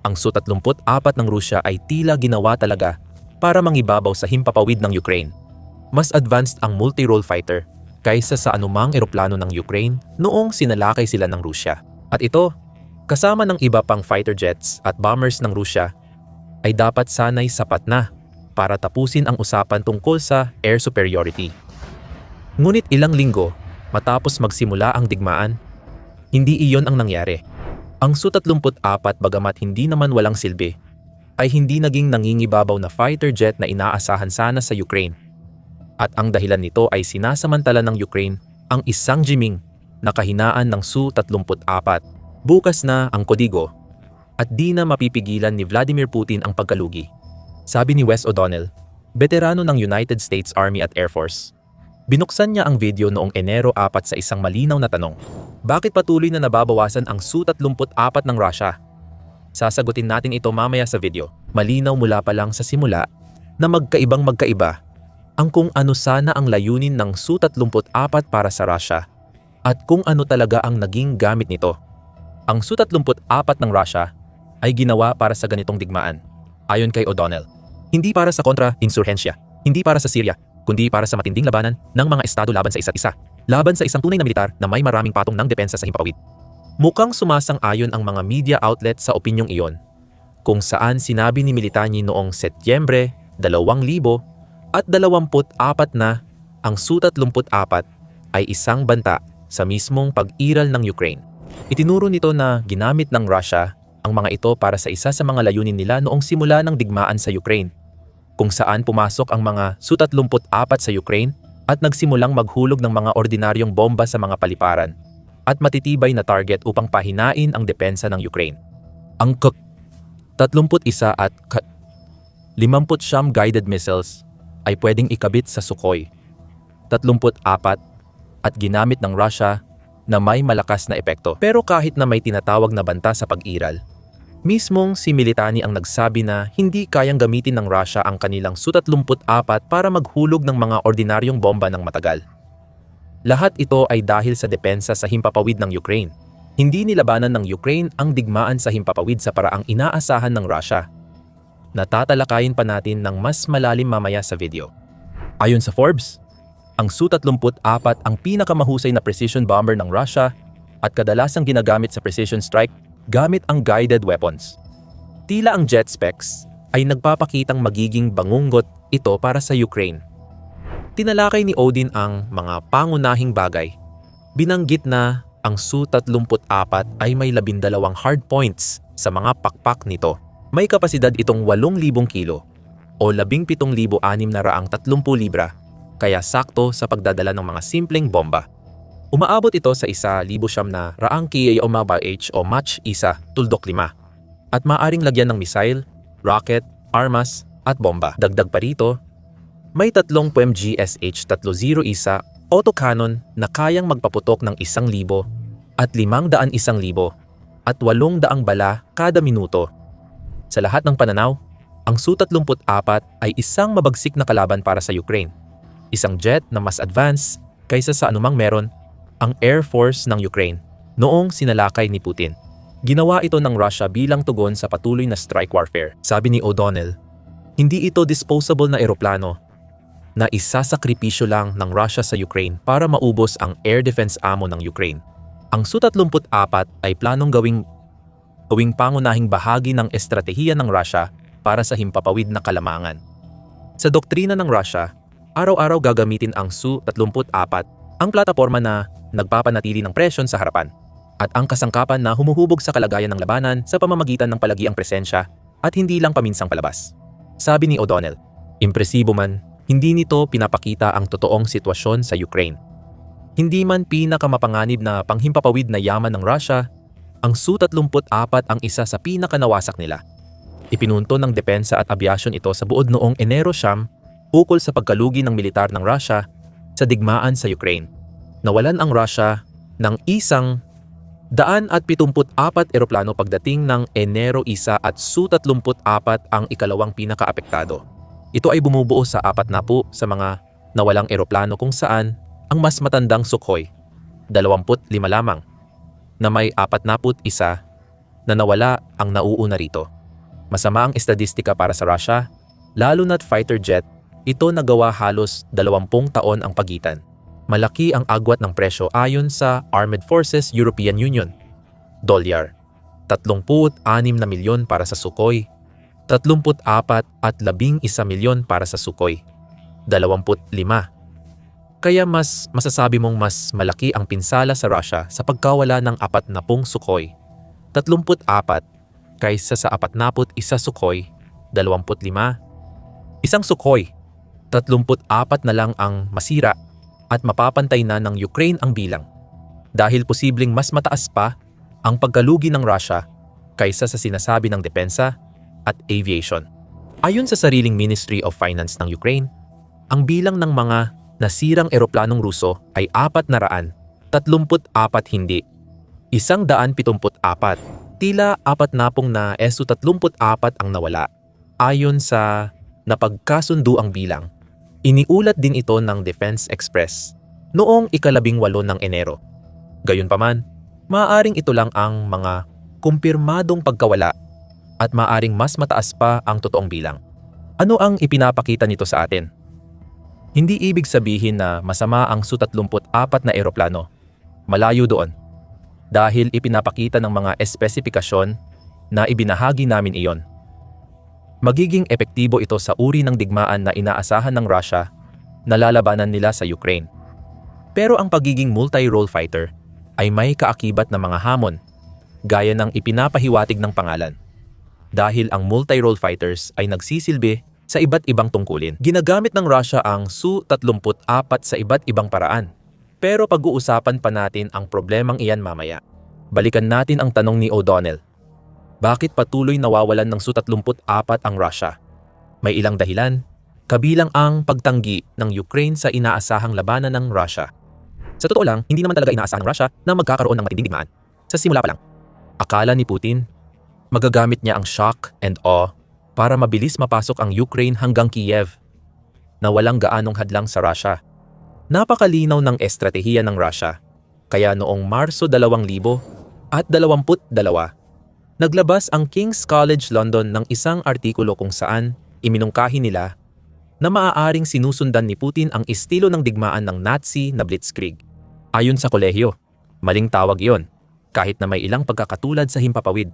Ang Su-34 ng Rusya ay tila ginawa talaga para mangibabaw sa himpapawid ng Ukraine. Mas advanced ang multi-role fighter kaysa sa anumang eroplano ng Ukraine noong sinalakay sila ng Rusya. At ito, kasama ng iba pang fighter jets at bombers ng Rusya, ay dapat sanay sapat na para tapusin ang usapan tungkol sa air superiority. Ngunit ilang linggo matapos magsimula ang digmaan, hindi iyon ang nangyari. Ang Su-34 bagamat hindi naman walang silbi, ay hindi naging nangingibabaw na fighter jet na inaasahan sana sa Ukraine. At ang dahilan nito ay sinasamantala ng Ukraine ang isang jiming na kahinaan ng Su-34. Bukas na ang kodigo at di na mapipigilan ni Vladimir Putin ang pagkalugi. Sabi ni Wes O'Donnell, veterano ng United States Army at Air Force. Binuksan niya ang video noong Enero 4 sa isang malinaw na tanong. Bakit patuloy na nababawasan ang Su-34 ng Russia? Sasagutin natin ito mamaya sa video. Malinaw mula pa lang sa simula na magkaiba ang kung ano sana ang layunin ng Su-34 para sa Russia at kung ano talaga ang naging gamit nito. Ang Su-34 ng Russia ay ginawa para sa ganitong digmaan. Ayon kay O'Donnell, hindi para sa kontra-insurhensya, hindi para sa Syria, kundi para sa matinding labanan ng mga estado laban sa isa't isa, laban sa isang tunay na militar na may maraming patong ng depensa sa himpapawid. Mukhang sumasang-ayon ang mga media outlet sa opinyong iyon, kung saan sinabi ni Militani noong Setyembre 2024 na ang Su-34 ay isang banta sa mismong pag-iral ng Ukraine. Itinuro nito na ginamit ng Russia ang mga ito para sa isa sa mga layunin nila noong simula ng digmaan sa Ukraine, kung saan pumasok ang mga Su-34 sa Ukraine at nagsimulang maghulog ng mga ordinaryong bomba sa mga paliparan at matitibay na target upang pahinain ang depensa ng Ukraine. Ang K-31 at K-59 guided missiles ay pwedeng ikabit sa Sukhoi 34 at ginamit ng Russia na may malakas na epekto. Pero kahit na may tinatawag na banta sa pag-iral, mismong si Militani ang nagsabi na hindi kayang gamitin ng Russia ang kanilang Su-34 para maghulog ng mga ordinaryong bomba ng matagal. Lahat ito ay dahil sa depensa sa himpapawid ng Ukraine. Hindi nilabanan ng Ukraine ang digmaan sa himpapawid sa paraang inaasahan ng Russia. Natatalakayin pa natin ng mas malalim mamaya sa video. Ayon sa Forbes, ang Su-34 ang pinakamahusay na precision bomber ng Russia at kadalasang ginagamit sa precision strike gamit ang guided weapons. Tila ang jet specs ay nagpapakitang magiging bangunggot ito para sa Ukraine. Tinalakay ni Odin ang mga pangunahing bagay. Binanggit na ang Su-34 ay may 12 hard points sa mga pakpak nito. May kapasidad itong 8,000 kilo o 17,630 libra, kaya sakto sa pagdadala ng mga simpleng bomba. Umaabot ito sa 1,100 na raang km/h o Mach 1 tuldok 5 at maaring lagyan ng missile, rocket, armas at bomba. Dagdag pa rito, may 3 PMGSH-301 autocannon na kayang magpaputok ng 1,000 at 500 1,000 at 800 bala kada minuto. Sa lahat ng pananaw, ang Su-34 ay isang mabagsik na kalaban para sa Ukraine. Isang jet na mas advanced kaysa sa anumang meron ang Air Force ng Ukraine noong sinalakay ni Putin. Ginawa ito ng Russia bilang tugon sa patuloy na strike warfare. Sabi ni O'Donnell, hindi ito disposable na eroplano na isasakripisyo lang ng Russia sa Ukraine para maubos ang air defense ammo ng Ukraine. Ang Su-34 ay planong gawing pangunahing bahagi ng estratehiya ng Russia para sa himpapawid na kalamangan. Sa doktrina ng Russia, araw-araw gagamitin ang Su-34, ang plataporma na nagpapanatili ng presyon sa harapan, at ang kasangkapan na humuhubog sa kalagayan ng labanan sa pamamagitan ng palagiang presensya at hindi lang paminsang palabas. Sabi ni O'Donnell, impresibo man, hindi nito pinapakita ang totoong sitwasyon sa Ukraine. Hindi man pinakamapanganib na panghimpapawid na yaman ng Russia, ang Su-34 ang isa sa pinakanawasak nila. Ipinunto ng depensa at abyasyon ito sa buod noong Enero 9 ukol sa pagkalugi ng militar ng Russia sa digmaan sa Ukraine. Nawalan ang Russia ng 174 eroplano pagdating ng Enero 1 at Su-34 ang ikalawang pinakaapektado. Ito ay bumubuo sa 40 sa mga nawalang eroplano kung saan ang mas matandang Sukhoi, 25 lamang, na may 41 na nawala ang nauuna rito. Masama ang estadistika para sa Russia, lalo na't fighter jet, ito nagawa halos 20 taon ang pagitan. Malaki ang agwat ng presyo ayon sa Armed Forces European Union. Dolyar, 36 na milyon para sa Sukhoi, 34 at 11 milyon para sa Sukhoi, 25. Kaya mas masasabi mong mas malaki ang pinsala sa Russia sa pagkawala ng 40 Sukhoi, 34 kaysa sa 41 Sukhoi, 25. Isang Sukhoi, 34 na lang ang masira at mapapantay na ng Ukraine ang bilang dahil posibleng mas mataas pa ang pagkalugi ng Russia kaysa sa sinasabi ng depensa at aviation. Ayon sa sariling Ministry of Finance ng Ukraine, ang bilang ng mga nasirang eroplanong Ruso ay 434 hindi, 174. Tila 40 na Su-34 ang nawala. Ayon sa napagkasunduang bilang, iniulat din ito ng Defense Express noong ika-18 ng Enero. Gayunpaman, maaaring ito lang ang mga kumpirmadong pagkawala at maaaring mas mataas pa ang totoong bilang. Ano ang ipinapakita nito sa atin? Hindi ibig sabihin na masama ang Su-34 na eroplano. Malayo doon. Dahil ipinapakita ng mga espesipikasyon na ibinahagi namin iyon. Magiging epektibo ito sa uri ng digmaan na inaasahan ng Russia na lalabanan nila sa Ukraine. Pero ang pagiging multi-role fighter ay may kaakibat na mga hamon, gaya ng ipinapahiwatig ng pangalan. Dahil ang multi-role fighters ay nagsisilbi sa iba't ibang tungkulin. Ginagamit ng Russia ang Su-34 sa iba't ibang paraan. Pero pag-uusapan pa natin ang problemang iyan mamaya. Balikan natin ang tanong ni O'Donnell. Bakit patuloy nawawalan ng Su-34 ang Russia? May ilang dahilan, kabilang ang pagtanggi ng Ukraine sa inaasahang labanan ng Russia. Sa totoo lang, hindi naman talaga inaasahan ng Russia na magkakaroon ng matinding digmaan. Sa simula pa lang. Akala ni Putin, magagamit niya ang shock and awe para mabilis mapasok ang Ukraine hanggang Kiev na walang gaanong hadlang sa Russia. Napakalinaw ng estratehiya ng Russia, kaya noong Marso 2022, naglabas ang King's College London ng isang artikulo kung saan iminungkahi nila na maaaring sinusundan ni Putin ang estilo ng digmaan ng Nazi na Blitzkrieg. Ayon sa kolehiyo, maling tawag iyon, kahit na may ilang pagkakatulad sa himpapawid.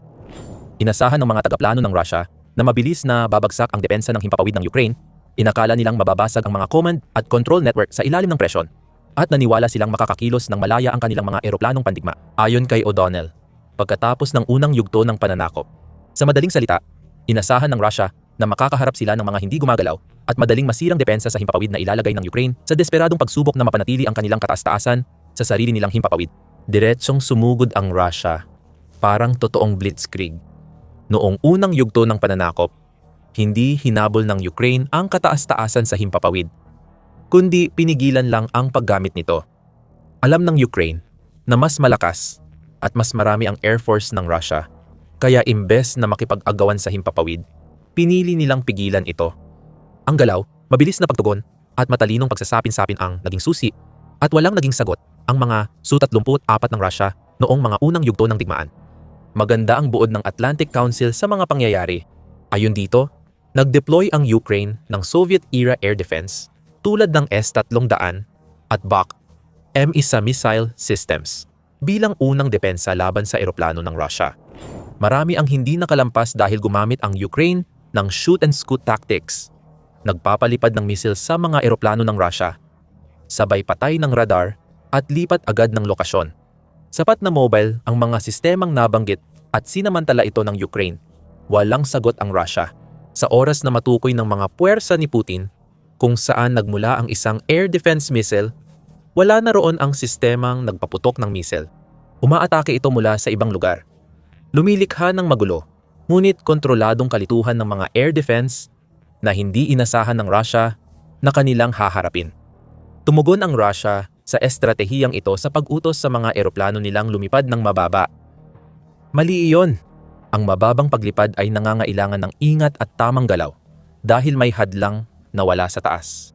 Inasahan ng mga tagaplano ng Russia na mabilis na babagsak ang depensa ng himpapawid ng Ukraine, inakala nilang mababasag ang mga command at control network sa ilalim ng presyon, at naniwala silang makakakilos ng malaya ang kanilang mga eroplanong pandigma. Ayon kay O'Donnell, pagkatapos ng unang yugto ng pananakop, sa madaling salita, inasahan ng Russia na makakaharap sila ng mga hindi gumagalaw at madaling masirang depensa sa himpapawid na ilalagay ng Ukraine sa desperadong pagsubok na mapanatili ang kanilang kataas-taasan sa sarili nilang himpapawid. Diretsong sumugod ang Russia, parang totoong blitzkrieg. Noong unang yugto ng pananakop, hindi hinabol ng Ukraine ang kataas-taasan sa himpapawid, kundi pinigilan lang ang paggamit nito. Alam ng Ukraine na mas malakas at mas marami ang Air Force ng Russia, kaya imbes na makipag-agawan sa himpapawid, pinili nilang pigilan ito. Ang galaw, mabilis na pagtugon at matalinong pagsasapin-sapin ang naging susi at walang naging sagot ang mga Su-34 ng Russia noong mga unang yugto ng digmaan. Maganda ang buod ng Atlantic Council sa mga pangyayari. Ayon dito, nag-deploy ang Ukraine ng Soviet-era air defense tulad ng S-300 at Buk M1 missile systems bilang unang depensa laban sa eroplano ng Russia. Marami ang hindi nakalampas dahil gumamit ang Ukraine ng shoot-and-scoot tactics. Nagpapalipad ng missile sa mga eroplano ng Russia, sabay patay ng radar at lipat agad ng lokasyon. Sapat na mobile ang mga sistemang nabanggit at sinamantala ito ng Ukraine. Walang sagot ang Russia. Sa oras na matukoy ng mga puwersa ni Putin kung saan nagmula ang isang air defense missile, wala na roon ang sistemang nagpaputok ng missile. Umaatake ito mula sa ibang lugar. Lumilikha ng magulo, ngunit kontroladong kalituhan ng mga air defense na hindi inasahan ng Russia na kanilang haharapin. Tumugon ang Russia sa estratehiyang ito sa pag-utos sa mga eroplano nilang lumipad ng mababa. Mali iyon. Ang mababang paglipad ay nangangailangan ng ingat at tamang galaw dahil may hadlang na wala sa taas.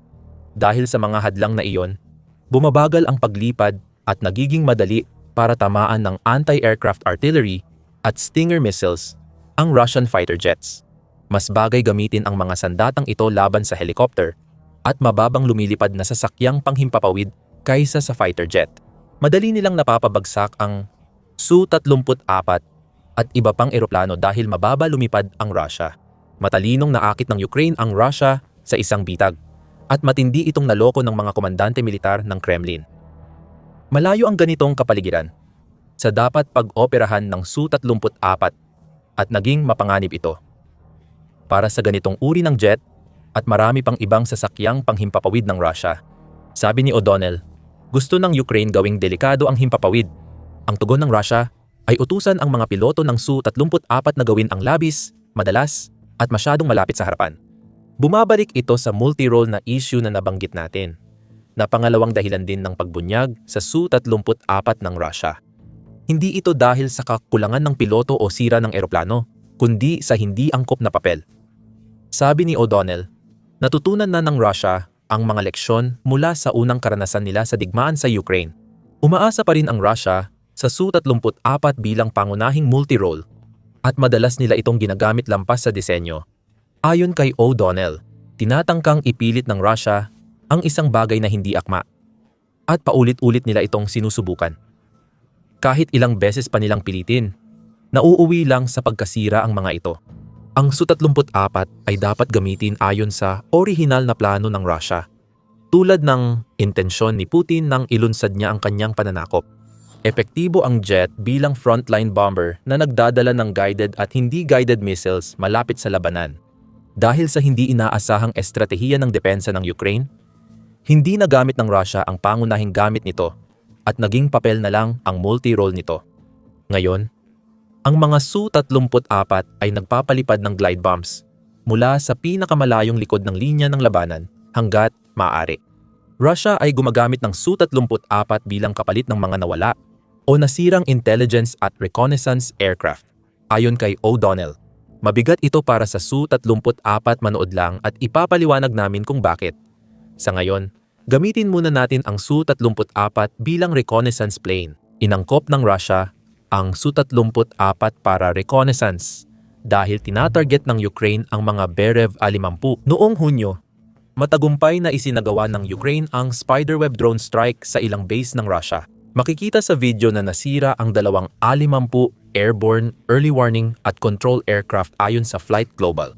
Dahil sa mga hadlang na iyon, bumabagal ang paglipad at nagiging madali para tamaan ng anti-aircraft artillery at Stinger missiles ang Russian fighter jets. Mas bagay gamitin ang mga sandatang ito laban sa helicopter at mababang lumilipad na sasakyang panghimpapawid kaysa sa fighter jet. Madali nilang napapabagsak ang Su-34 at iba pang eroplano dahil mababa lumipad ang Russia. Matalinong naakit ng Ukraine ang Russia sa isang bitag at matindi itong naloko ng mga komandante militar ng Kremlin. Malayo ang ganitong kapaligiran sa dapat pag-operahan ng Su-34 at naging mapanganib ito para sa ganitong uri ng jet at marami pang ibang sasakyang panghimpapawid ng Russia. Sabi ni O'Donnell, gusto ng Ukraine gawing delikado ang himpapawid. Ang tugon ng Russia ay utusan ang mga piloto ng Su-34 na gawin ang labis, madalas, at masyadong malapit sa harapan. Bumabalik ito sa multi-role na issue na nabanggit natin, na pangalawang dahilan din ng pagbunyag sa Su-34 ng Russia. Hindi ito dahil sa kakulangan ng piloto o sira ng eroplano, kundi sa hindi angkop na papel. Sabi ni O'Donnell, natutunan na ng Russia ang mga leksyon mula sa unang karanasan nila sa digmaan sa Ukraine. Umaasa pa rin ang Russia sa Su-34 bilang pangunahing multi-role at madalas nila itong ginagamit lampas sa disenyo. Ayon kay O'Donnell, tinatangkang ipilit ng Russia ang isang bagay na hindi akma at paulit-ulit nila itong sinusubukan. Kahit ilang beses pa nilang pilitin, nauuwi lang sa pagkasira ang mga ito. Ang Su-34 ay dapat gamitin ayon sa orihinal na plano ng Russia, tulad ng intensyon ni Putin nang ilunsad niya ang kanyang pananakop. Epektibo ang jet bilang frontline bomber na nagdadala ng guided at hindi guided missiles malapit sa labanan. Dahil sa hindi inaasahang estratehiya ng depensa ng Ukraine, hindi nagamit ng Russia ang pangunahing gamit nito at naging papel na lang ang multi-role nito. Ngayon, ang mga Su-34 ay nagpapalipad ng glide bombs mula sa pinakamalayong likod ng linya ng labanan hanggat maaari. Russia ay gumagamit ng Su-34 bilang kapalit ng mga nawala o nasirang intelligence at reconnaissance aircraft. Ayon kay O'Donnell, mabigat ito para sa Su-34 manood lang at ipapaliwanag namin kung bakit. Sa ngayon, gamitin muna natin ang Su-34 bilang reconnaissance plane. Inangkop ng Russia ang Su-34 para reconnaissance dahil tinatarget ng Ukraine ang mga Berev-50. Noong Hunyo, matagumpay na isinagawa ng Ukraine ang spiderweb drone strike sa ilang base ng Russia. Makikita sa video na nasira ang dalawang A-50 airborne early warning at control aircraft ayon sa Flight Global.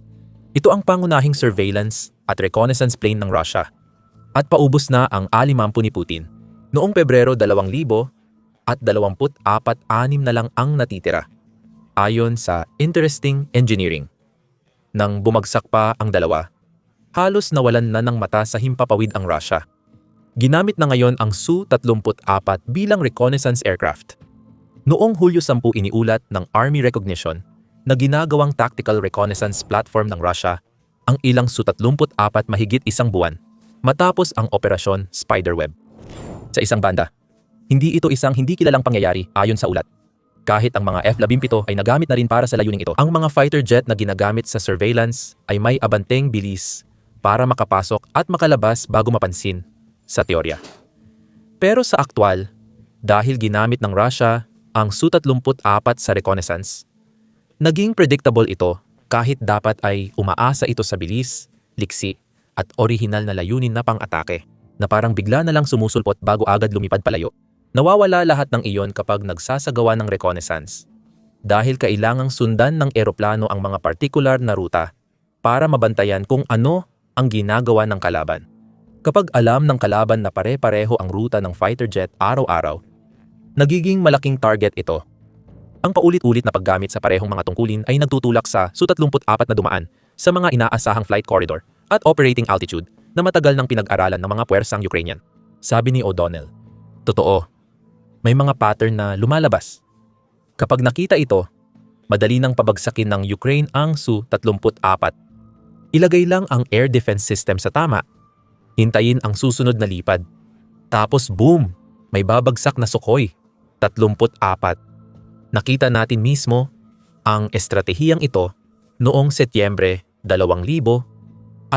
Ito ang pangunahing surveillance at reconnaissance plane ng Russia. At paubos na ang A-50 ni Putin. Noong Pebrero 2000, at 24, 6 na lang ang natitira. Ayon sa Interesting Engineering. Nang bumagsak pa ang dalawa, halos nawalan na ng mata sa himpapawid ang Russia. Ginamit na ngayon ang Su-34 bilang reconnaissance aircraft. Noong Hulyo 10 iniulat ng Army Recognition na ginagawang tactical reconnaissance platform ng Russia ang ilang Su-34 mahigit isang buwan matapos ang Operasyon Spiderweb. Sa isang banda, hindi ito isang hindi kilalang pangyayari ayon sa ulat. Kahit ang mga F-17 ay nagamit na rin para sa layuning ito, ang mga fighter jet na ginagamit sa surveillance ay may abanteng bilis para makapasok at makalabas bago mapansin sa teorya. Pero sa aktwal, dahil ginamit ng Russia ang Su-34 sa reconnaissance, naging predictable ito kahit dapat ay umaasa ito sa bilis, liksi at orihinal na layunin na pang-atake na parang bigla na lang sumusulpot bago agad lumipad palayo. Nawawala lahat ng iyon kapag nagsasagawa ng reconnaissance dahil kailangang sundan ng eroplano ang mga partikular na ruta para mabantayan kung ano ang ginagawa ng kalaban. Kapag alam ng kalaban na pare-pareho ang ruta ng fighter jet araw-araw, nagiging malaking target ito. Ang paulit-ulit na paggamit sa parehong mga tungkulin ay nagtutulak sa Su-34 na dumaan sa mga inaasahang flight corridor at operating altitude na matagal nang pinag-aralan ng mga puwersang Ukrainian. Sabi ni O'Donnell, totoo. May mga pattern na lumalabas. Kapag nakita ito, madali nang pabagsakin ng Ukraine ang Su-34. Ilagay lang ang air defense system sa tama. Hintayin ang susunod na lipad. Tapos boom! May babagsak na Sukhoi 34. Nakita natin mismo ang estratehiyang ito noong Setyembre 2025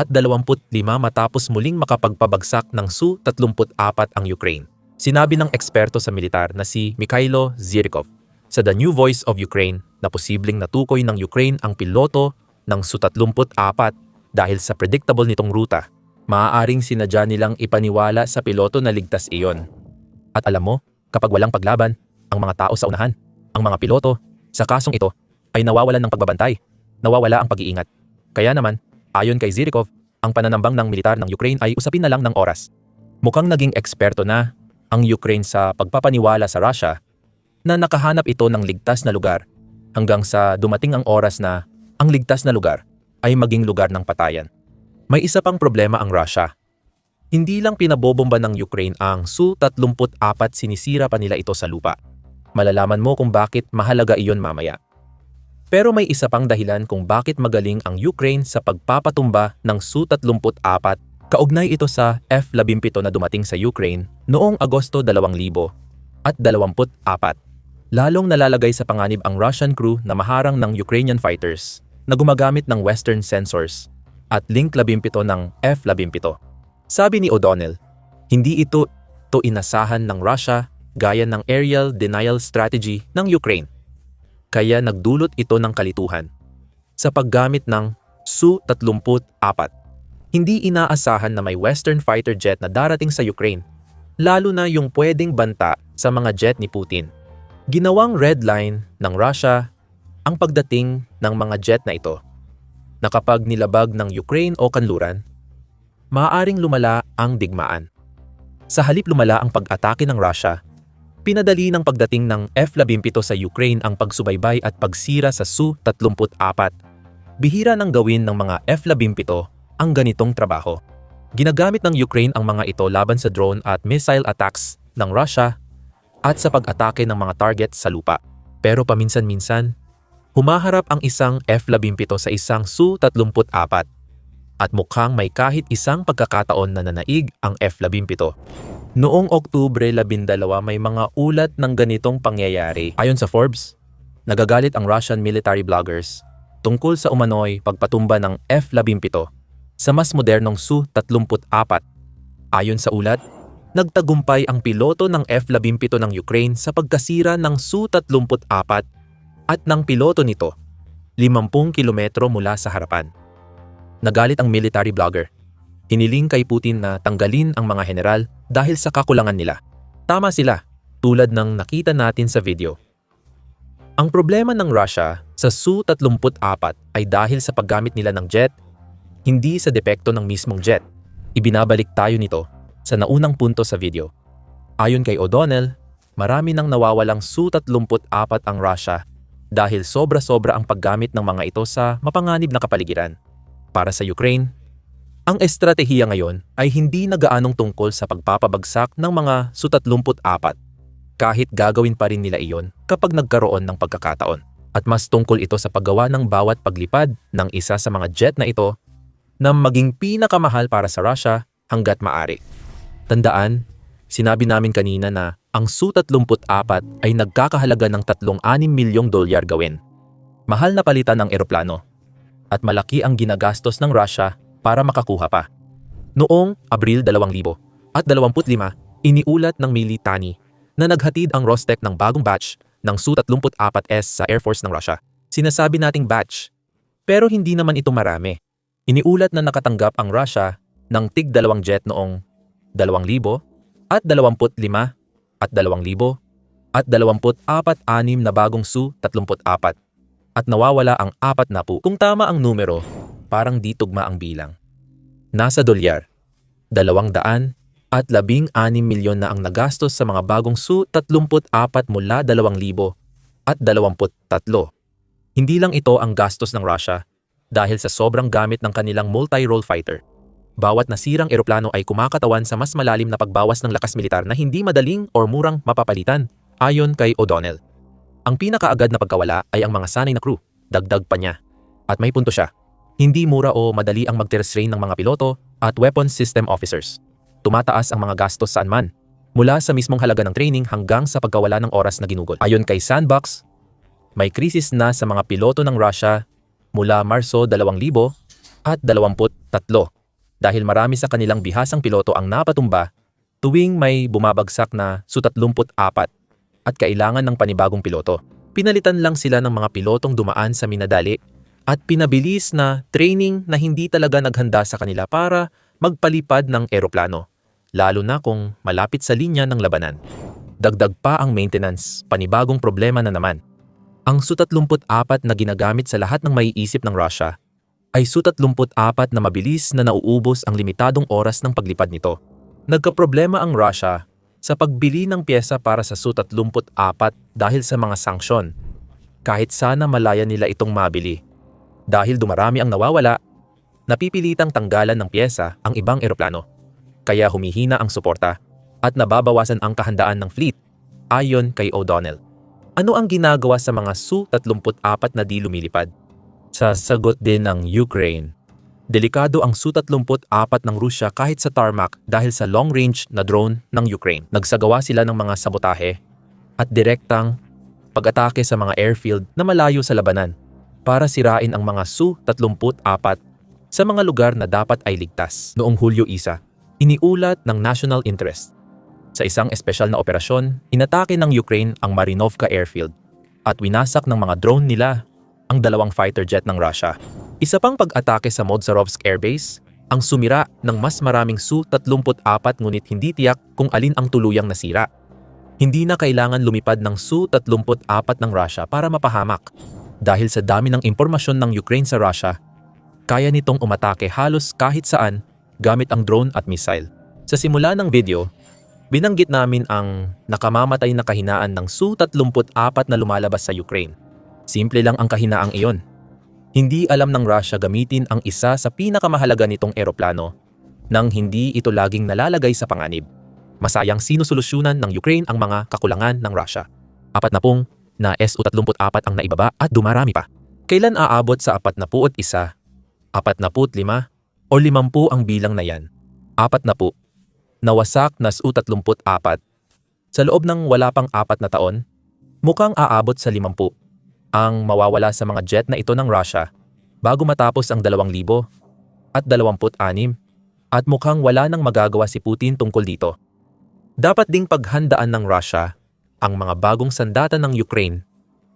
matapos muling makapagpabagsak ng Su-34 ang Ukraine. Sinabi ng eksperto sa militar na si Mikhailo Zyrikov sa The New Voice of Ukraine na posibleng natukoy ng Ukraine ang piloto ng Su-34 dahil sa predictable nitong ruta. Maaaring sinadya nilang ipaniwala sa piloto na ligtas iyon. At alam mo, kapag walang paglaban, ang mga tao sa unahan, ang mga piloto, sa kasong ito, ay nawawalan ng pagbabantay, nawawala ang pag-iingat. Kaya naman, ayon kay Zirikov, ang pananambang ng militar ng Ukraine ay usapin na lang ng oras. Mukhang naging eksperto na ang Ukraine sa pagpapaniwala sa Russia na nakahanap ito ng ligtas na lugar hanggang sa dumating ang oras na ang ligtas na lugar ay maging lugar ng patayan. May isa pang problema ang Russia. Hindi lang pinabobomba ng Ukraine ang Su-34, sinisira pa nila ito sa lupa. Malalaman mo kung bakit mahalaga iyon mamaya. Pero may isa pang dahilan kung bakit magaling ang Ukraine sa pagpapatumba ng Su-34. Kaugnay ito sa F-17 na dumating sa Ukraine noong Agosto 2024. Lalong nalalagay sa panganib ang Russian crew na maharang ng Ukrainian fighters na gumagamit ng Western sensors at Link 17 ng F-17. Sabi ni O'Donnell, hindi ito inasahan ng Russia gaya ng aerial denial strategy ng Ukraine. Kaya nagdulot ito ng kalituhan sa paggamit ng Su-34. Hindi inaasahan na may Western fighter jet na darating sa Ukraine, lalo na yung pwedeng banta sa mga jet ni Putin. Ginawang red line ng Russia ang pagdating ng mga jet na ito, na kapag nilabag ng Ukraine o kanluran, maaaring lumala ang digmaan. Sa halip lumala ang pag-atake ng Russia, pinadali ng pagdating ng F-17 sa Ukraine ang pagsubaybay at pagsira sa Su-34. Bihira nang gawin ng mga F-17 ang ganitong trabaho. Ginagamit ng Ukraine ang mga ito laban sa drone at missile attacks ng Russia at sa pag-atake ng mga target sa lupa. Pero paminsan-minsan, humaharap ang isang F-17 sa isang Su-34 at mukhang may kahit isang pagkakataon na nanaig ang F-17. Noong Oktubre 12 may mga ulat ng ganitong pangyayari. Ayon sa Forbes, nagagalit ang Russian military bloggers tungkol sa umano'y pagpatumba ng F-17 sa mas modernong Su-34. Ayon sa ulat, nagtagumpay ang piloto ng F-17 ng Ukraine sa pagkasira ng Su-34 at ng piloto nito 50 kilometro mula sa harapan. Nagalit ang military blogger. Hiniling kay Putin na tanggalin ang mga general dahil sa kakulangan nila. Tama sila, tulad ng nakita natin sa video. Ang problema ng Russia sa Su-34 ay dahil sa paggamit nila ng jet, hindi sa depekto ng mismong jet. Ibinabalik tayo nito sa naunang punto sa video. Ayon kay O'Donnell, marami nang nawawalang Su-34 ang Russia dahil sobra-sobra ang paggamit ng mga ito sa mapanganib na kapaligiran. Para sa Ukraine, ang estratehiya ngayon ay hindi na gaanong tungkol sa pagpapabagsak ng mga Su-34, kahit gagawin pa rin nila iyon kapag nagkaroon ng pagkakataon. At mas tungkol ito sa paggawa ng bawat paglipad ng isa sa mga jet na ito na maging pinakamahal para sa Russia hanggat maaari. Tandaan, sinabi namin kanina na ang Su-34 ay nagkakahalaga ng $36 milyong gawin. Mahal na palitan ang eroplano at malaki ang ginagastos ng Russia para makakuha pa. Noong Abril 2025, iniulat ng Militani na naghatid ang Rostec ng bagong batch ng Su-34S sa Air Force ng Russia. Sinasabi nating batch, pero hindi naman ito marami. Iniulat na nakatanggap ang Russia ng tig-2 jet noong 2000 at 25 at 2000 at 24 na bagong Su-34 at nawawala ang 40. Kung tama ang numero, parang di tugma ang bilang. Nasa dolyar, 216 milyon na ang nagastos sa mga bagong Su-34 mula 2000 at 23. Hindi lang ito ang gastos ng Russia dahil sa sobrang gamit ng kanilang multi-role fighter. Bawat nasirang eroplano ay kumakatawan sa mas malalim na pagbawas ng lakas militar na hindi madaling o murang mapapalitan, ayon kay O'Donnell. Ang pinakaagad na pagkawala ay ang mga sanay na crew, dagdag pa niya. At may punto siya. Hindi mura o madali ang mag-restrain ng mga piloto at weapons system officers. Tumataas ang mga gastos saan man, mula sa mismong halaga ng training hanggang sa pagkawala ng oras na ginugol. Ayon kay Sandbox, may krisis na sa mga piloto ng Russia mula Marso 2023 dahil marami sa kanilang bihasang piloto ang napatumba tuwing may bumabagsak na Su-34 at kailangan ng panibagong piloto. Pinalitan lang sila ng mga pilotong dumaan sa minadali at pinabilis na training na hindi talaga naghanda sa kanila para magpalipad ng eroplano, lalo na kung malapit sa linya ng labanan. Dagdag pa ang maintenance, panibagong problema na naman. Ang Su-34 na ginagamit sa lahat ng maiisip ng Russia ay Su-34 na mabilis na nauubos ang limitadong oras ng paglipad nito. Nagkaproblema ang Russia sa pagbili ng pyesa para sa Su-34 dahil sa mga sanksyon, kahit sana malaya nila itong mabili. Dahil dumarami ang nawawala, napipilitang tanggalan ng pyesa ang ibang eroplano. Kaya humihina ang suporta at nababawasan ang kahandaan ng fleet, ayon kay O'Donnell. Ano ang ginagawa sa mga Su-34 na di lumilipad? Sa sagot din ng Ukraine, delikado ang Su-34 ng Rusya kahit sa tarmac dahil sa long-range na drone ng Ukraine. Nagsagawa sila ng mga sabotahe at direktang pag-atake sa mga airfield na malayo sa labanan para sirain ang mga Su-34 sa mga lugar na dapat ay ligtas. Noong Hulyo 1, iniulat ng National Interest. Sa isang espesyal na operasyon, inatake ng Ukraine ang Marinovka airfield at winasak ng mga drone nila ang 2 fighter jet ng Russia. Isa pang pag-atake sa Modsarovsk Air Base, ang sumira ng mas maraming Su-34 ngunit hindi tiyak kung alin ang tuluyang nasira. Hindi na kailangan lumipad ng Su-34 ng Russia para mapahamak. Dahil sa dami ng impormasyon ng Ukraine sa Russia, kaya nitong umatake halos kahit saan gamit ang drone at missile. Sa simula ng video, binanggit namin ang nakamamatay na kahinaan ng Su-34 na lumalabas sa Ukraine. Simple lang ang kahinaang iyon. Hindi alam ng Russia gamitin ang isa sa pinakamahalaga nitong eroplano nang hindi ito laging nalalagay sa panganib. Masayang sinusolusyonan ng Ukraine ang mga kakulangan ng Russia. 40 na Su-34 ang naibaba at dumarami pa. Kailan aabot sa 41, 45 o 50 ang bilang na yan? 40. Nawasak na Su-34. Sa loob ng wala pang 4 na taon, mukhang aabot sa 50 ang mawawala sa mga jet na ito ng Russia bago matapos ang 2026 at mukhang wala nang magagawa si Putin tungkol dito. Dapat ding paghandaan ng Russia ang mga bagong sandata ng Ukraine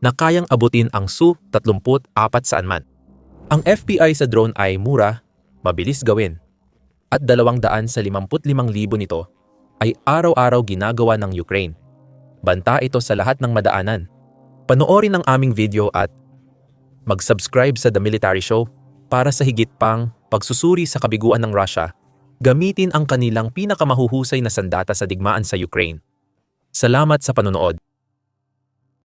na kayang abutin ang Su-34 saan man. Ang FPI sa drone ay mura, mabilis gawin, at 255,000 nito ay araw-araw ginagawa ng Ukraine. Banta ito sa lahat ng madaanan. Panoorin ang aming video at mag-subscribe sa The Military Show para sa higit pang pagsusuri sa kabiguan ng Russia, gamitin ang kanilang pinakamahuhusay na sandata sa digmaan sa Ukraine. Salamat sa panonood.